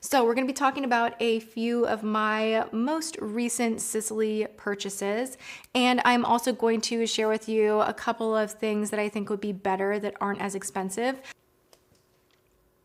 So we're going to be talking about a few of my most recent Sisley purchases, and I'm also going to share with you a couple of things that I think would be better that aren't as expensive.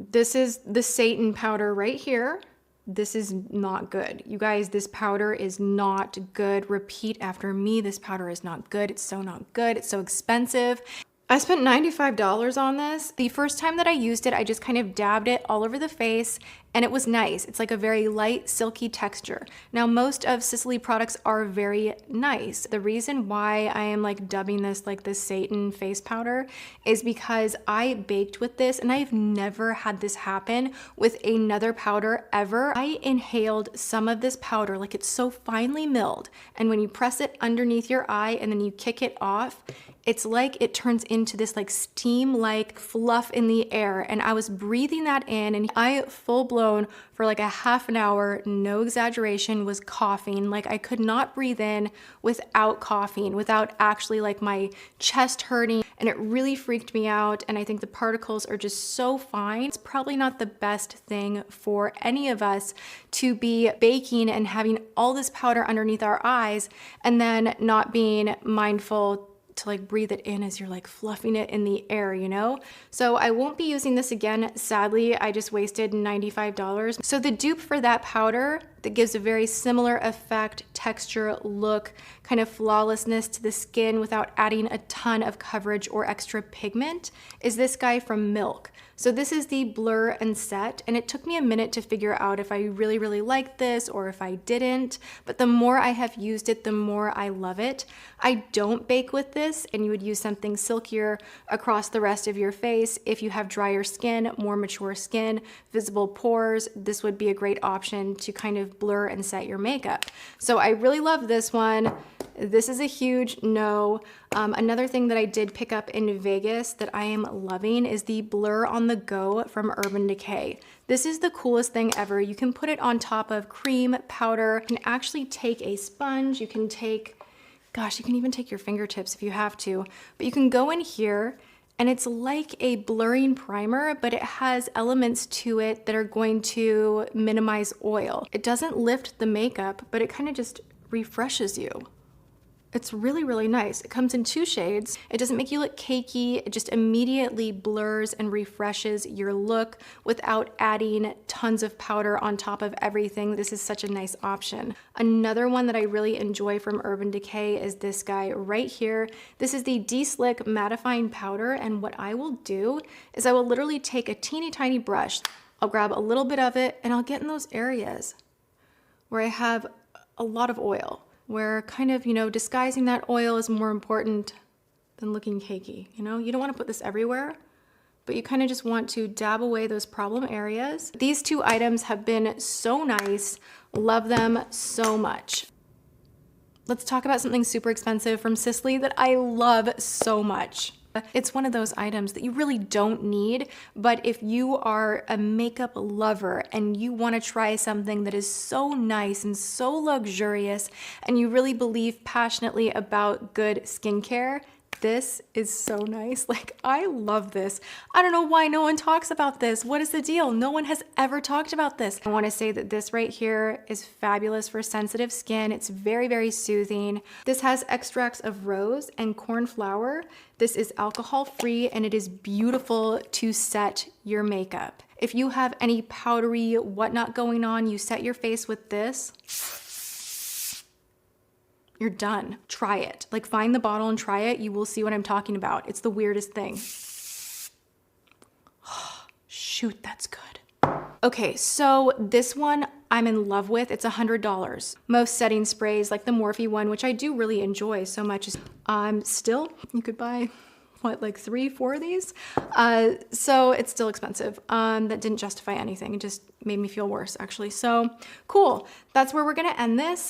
This is the Satan powder right here. This is not good. You guys, this powder is not good. Repeat after me. This powder is not good. It's so not good. It's so expensive. I spent $95 on this. The first time that I used it, I just kind of dabbed it all over the face and it was nice. It's like a very light, silky texture. Now, most of Sisley products are very nice. The reason why I am like dubbing this like the Satan face powder is because I baked with this and I've never had this happen with another powder ever. I inhaled some of this powder, like it's so finely milled, and when you press it underneath your eye and then you kick it off, it's like it turns into this like steam-like fluff in the air, and I was breathing that in, and I full-blown for like a half an hour, no exaggeration, was coughing. Like I could not breathe in without coughing, without actually like my chest hurting, and it really freaked me out, and I think the particles are just so fine. It's probably not the best thing for any of us to be baking and having all this powder underneath our eyes and then not being mindful to like breathe it in as you're like fluffing it in the air, you know? So I won't be using this again, sadly. I just wasted $95. So the dupe for that powder that gives a very similar effect, texture, look, kind of flawlessness to the skin without adding a ton of coverage or extra pigment is this guy from Milk. So this is the Blur and Set, and it took me a minute to figure out if I really liked this or if I didn't, but the more I have used it, the more I love it. I don't bake with this, and you would use something silkier across the rest of your face. If you have drier skin, more mature skin, visible pores, this would be a great option to kind of blur and set your makeup. So I really love this one. This is a huge no. Another thing that I did pick up in Vegas that I am loving is the Blur on the Go from Urban Decay. This is the coolest thing ever. You can put it on top of cream, powder. You can actually take a sponge. You can take, gosh, you can even take your fingertips if you have to. But you can go in here and it's like a blurring primer, but it has elements to it that are going to minimize oil. It doesn't lift the makeup, but it kind of just refreshes you. It's really nice. It comes in 2 shades. It doesn't make you look cakey. It just immediately blurs and refreshes your look without adding tons of powder on top of everything. This is such a nice option. Another one that I really enjoy from Urban Decay is this guy right here. This is the De-Slick Mattifying Powder, and what I will do is I will literally take a teeny tiny brush. I'll grab a little bit of it and I'll get in those areas where I have a lot of oil, where kind of, you know, disguising that oil is more important than looking cakey, you know? You don't want to put this everywhere, but you kind of just want to dab away those problem areas. These 2 items have been so nice. Love them so much. Let's talk about something super expensive from Sisley that I love so much. It's one of those items that you really don't need, but if you are a makeup lover and you want to try something that is so nice and so luxurious and you really believe passionately about good skincare, this is so nice. Like, I love this. I don't know why no one talks about this. What is the deal? No one has ever talked about this. I want to say that this right here is fabulous for sensitive skin. It's very soothing. This has extracts of rose and cornflower. This is alcohol-free and it is beautiful to set your makeup. If you have any powdery whatnot going on, you set your face with this, you're done. Try it. Like, find the bottle and try it. You will see what I'm talking about. It's the weirdest thing. Shoot, that's good. Okay, so this one I'm in love with. It's $100. Most setting sprays, like the Morphe one, which I do really enjoy so much, still, you could buy, what, like 3, 4 of these? So it's still expensive. That didn't justify anything. It just made me feel worse, actually. So cool. That's where we're gonna end this.